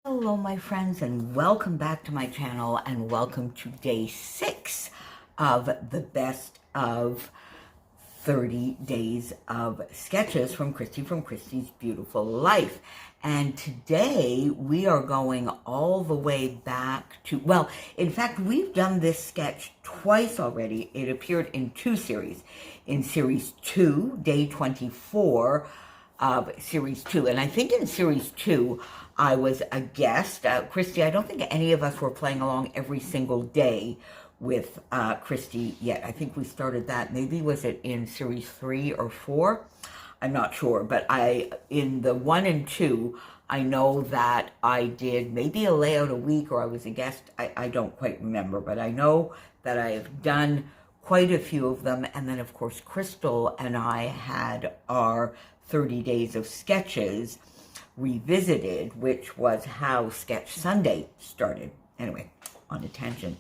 Hello my friends, and welcome back to my channel, and welcome to day 6 of the best of 30 days of sketches from Christy's Beautiful Life. And today we are going all the way back to, well, in fact, we've done this sketch twice already. It appeared in 2 series. In series 2, day 24 of series 2. And I think in series 2, I was a guest. Christy, I don't think any of us were playing along every single day with Christy yet. I think we started that, maybe was it in series 3 or 4? I'm not sure, but in the 1 and 2, I know that I did maybe a layout a week, or I was a guest. I don't quite remember, but I know that I have done quite a few of them. And then, of course, Crystal and I had our 30 days of sketches revisited, which was how Sketch Sunday started. Anyway, on a tangent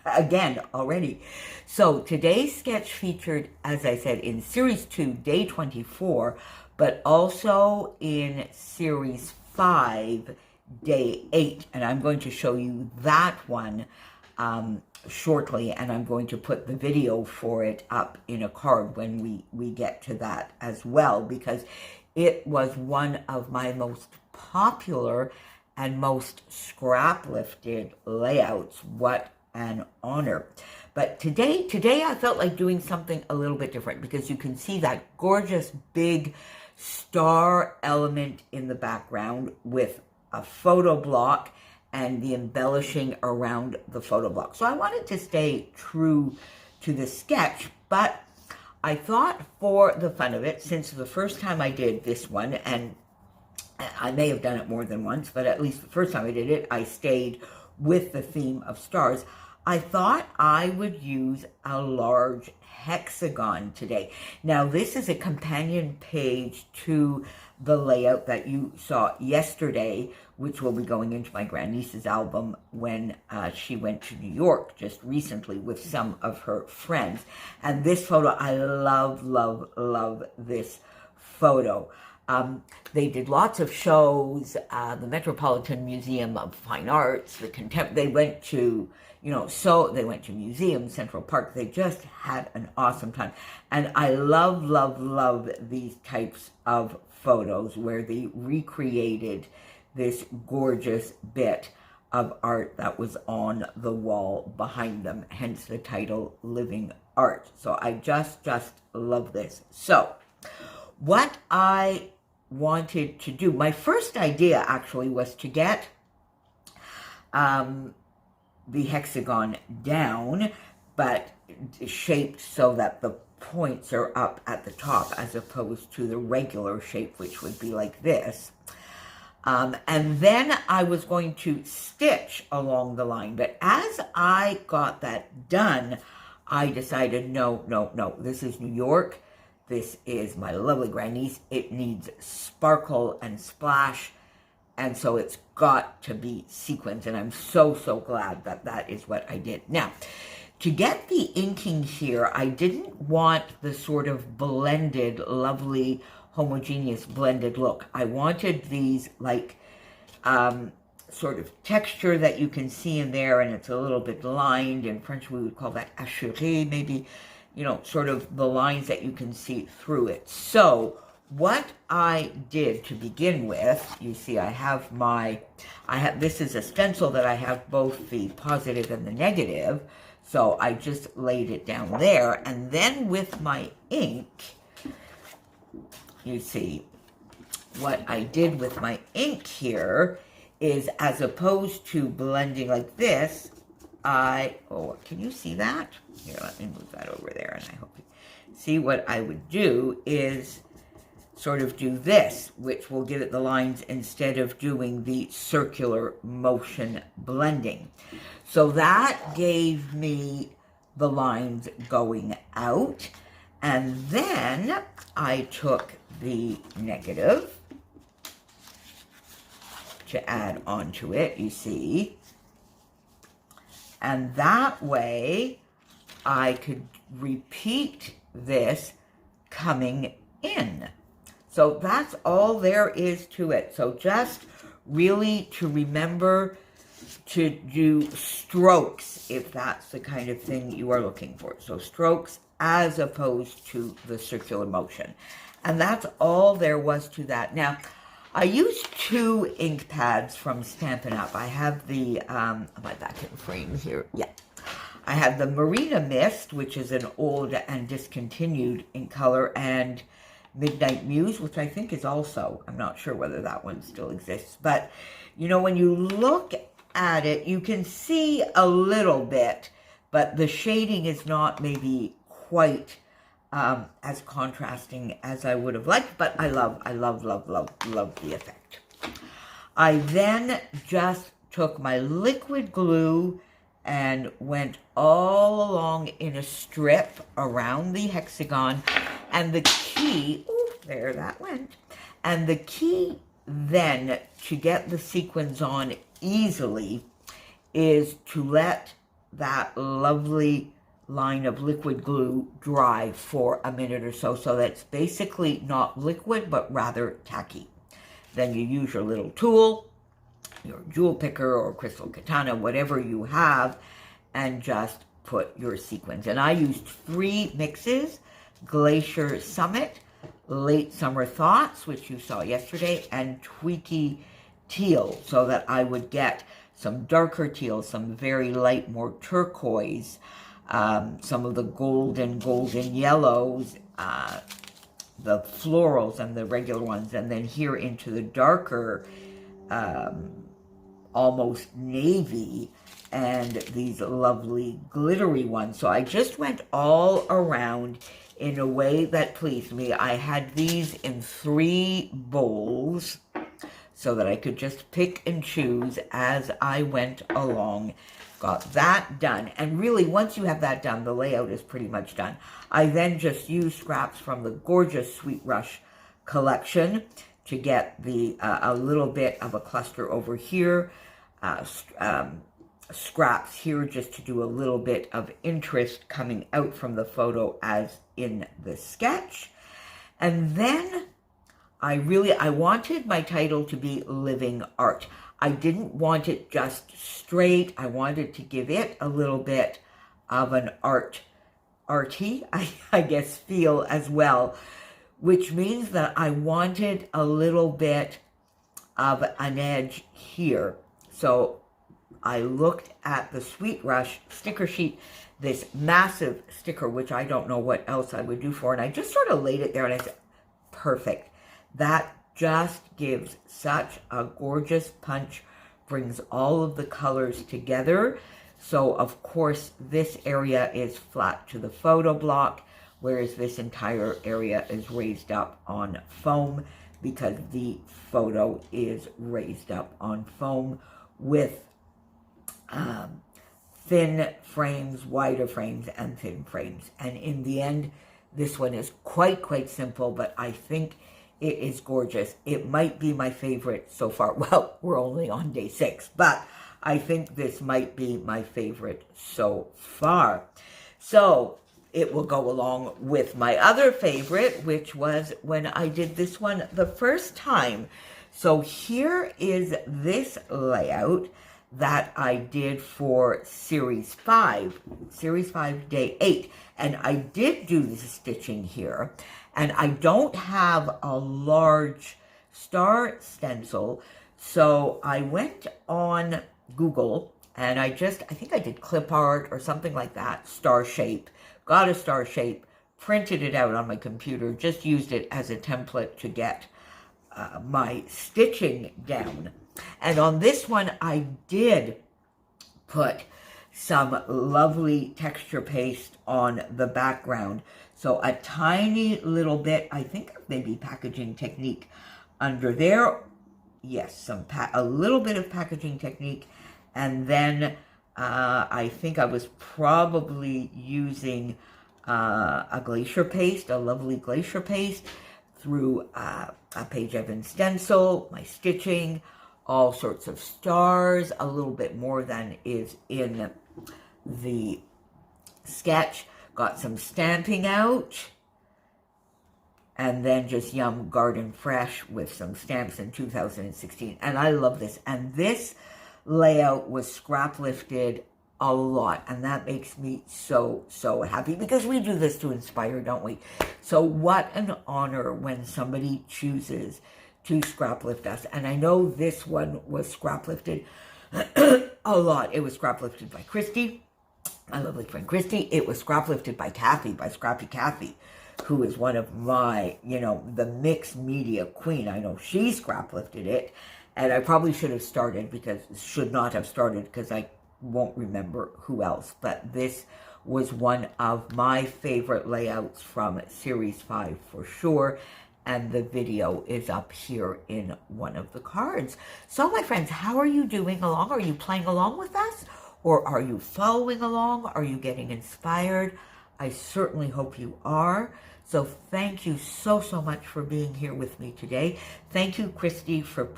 again already. So today's sketch featured, as I said, in series 2, day 24, but also in series 5, day 8. And I'm going to show you that one shortly, and I'm going to put the video for it up in a card when we get to that as well, because it was one of my most popular and most scrap-lifted layouts. What an honor. But today I felt like doing something a little bit different, because you can see that gorgeous big star element in the background with a photo block and the embellishing around the photo block. So I wanted to stay true to the sketch, but I thought for the fun of it, since the first time I did this one, and I may have done it more than once, but at least the first time I did it, I stayed with the theme of stars. I thought I would use a large hexagon today. Now, this is a companion page to the layout that you saw yesterday, which will be going into my grandniece's album when she went to New York just recently with some of her friends. And this photo, I love, love, love this photo. They did lots of shows, the Metropolitan Museum of Fine Arts, they went to, they went to museums, Central Park. They just had an awesome time. And I love, love, love these types of photos where they recreated this gorgeous bit of art that was on the wall behind them, hence the title, Living Art. So I just love this. So what I wanted to do, my first idea actually was to get the hexagon down, but shaped so that the points are up at the top as opposed to the regular shape, which would be like this. And then I was going to stitch along the line, but as I got that done, I decided, no, this is New York. This is my lovely grandniece. It needs sparkle and splash, and so it's got to be sequins, and I'm so glad that that is what I did. Now, to get the inking here, I didn't want the sort of blended, lovely, homogeneous blended look. I wanted these like sort of texture that you can see in there, and it's a little bit lined. In French, we would call that hachuré, maybe, sort of the lines that you can see through it. So what I did to begin with, you see this is a stencil that I have both the positive and the negative. So I just laid it down there, and then with my ink, you see, what I did with my ink here is, as opposed to blending like this, can you see that? Here, let me move that over there, and I hope you see. What I would do is sort of do this, which will give it the lines instead of doing the circular motion blending. So that gave me the lines going out, and then I took the negative to add onto it, you see, and that way I could repeat this coming in. So that's all there is to it. So just really to remember to do strokes if that's the kind of thing you are looking for. So strokes as opposed to the circular motion. And that's all there was to that. Now, I used 2 ink pads from Stampin' Up. I have the, am I back in frame here? Yeah. I have the Marina Mist, which is an old and discontinued in color, and Midnight Muse, which I think is also, I'm not sure whether that one still exists. But, you know, when you look at it, you can see a little bit, but the shading is not maybe quite as contrasting as I would have liked, but I love the effect. I then just took my liquid glue and went all along in a strip around the hexagon, and the key, ooh, there that went, and the key then to get the sequins on easily is to let that lovely line of liquid glue dry for a minute or so, so that it's basically not liquid but rather tacky. Then you use your little tool, your jewel picker or crystal katana, whatever you have, and just put your sequins. And I used 3 mixes: Glacier Summit, Late Summer Thoughts, which you saw yesterday, and Tweaky Teal, so that I would get some darker teal, some very light, more turquoise, some of the golden yellows, the florals and the regular ones, and then here into the darker, almost navy, and these lovely glittery ones. So I just went all around in a way that pleased me. I had these in 3 bowls so that I could just pick and choose as I went along. Got that done. And really, once you have that done, the layout is pretty much done. I then just used scraps from the gorgeous Sweet Rush collection to get the a little bit of a cluster over here, scraps here just to do a little bit of interest coming out from the photo as in the sketch. And then I wanted my title to be Living Art. I didn't want it just straight. I wanted to give it a little bit of an arty, I guess, feel as well, which means that I wanted a little bit of an edge here. So I looked at the Sweet Rush sticker sheet, this massive sticker, which I don't know what else I would do for, and I just sort of laid it there and I said, perfect. That just gives such a gorgeous punch, brings all of the colors together. So, of course, this area is flat to the photo block, whereas this entire area is raised up on foam because the photo is raised up on foam with thin frames, wider frames, and thin frames. And in the end, this one is quite simple, but I think it is gorgeous. It might be my favorite so far. Well, we're only on day 6, but I think this might be my favorite so far. So it will go along with my other favorite, which was when I did this one the first time. So here is this layout that I did for Series 5, Day 8. And I did do the stitching here. And I don't have a large star stencil, so I went on Google and I think I did clip art or something like that, star shape, got a star shape, printed it out on my computer, just used it as a template to get my stitching down. And on this one, I did put some lovely texture paste on the background. So a tiny little bit, I think maybe Packaging Technique under there. Yes, a little bit of Packaging Technique. And then I think I was probably using a glacier paste, a lovely glacier paste, through a Paige Evans stencil, my stitching, all sorts of stars, a little bit more than is in the sketch. Got some stamping out. and then just Yum Garden Fresh with some stamps in 2016. And I love this. And this layout was scrap lifted a lot, and that makes me so happy, because we do this to inspire, don't we? So what an honor when somebody chooses to scrap lift us. And I know this one was scrap lifted a lot. It was scrap lifted by Christy, my lovely friend Christy. It was scrap lifted by Kathy, by Scrappy Kathy, who is one of my, the mixed media queen. I know she scrap lifted it, and I probably should have started, should not have started, because I won't remember who else. But this was one of my favorite layouts from Series 5 for sure. And the video is up here in one of the cards. So my friends, how are you doing along? Are you playing along with us? Or are you following along? Are you getting inspired? I certainly hope you are. So thank you so much for being here with me today. Thank you, Christy, for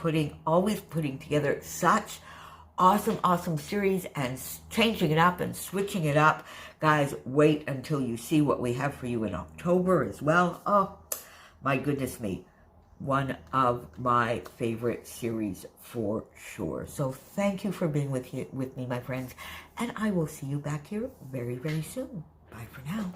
always putting together such awesome series and changing it up and switching it up. Guys, wait until you see what we have for you in October as well. Oh, my goodness me. One of my favorite series for sure. So thank you for being with me, my friends. And I will see you back here very soon. Bye for now.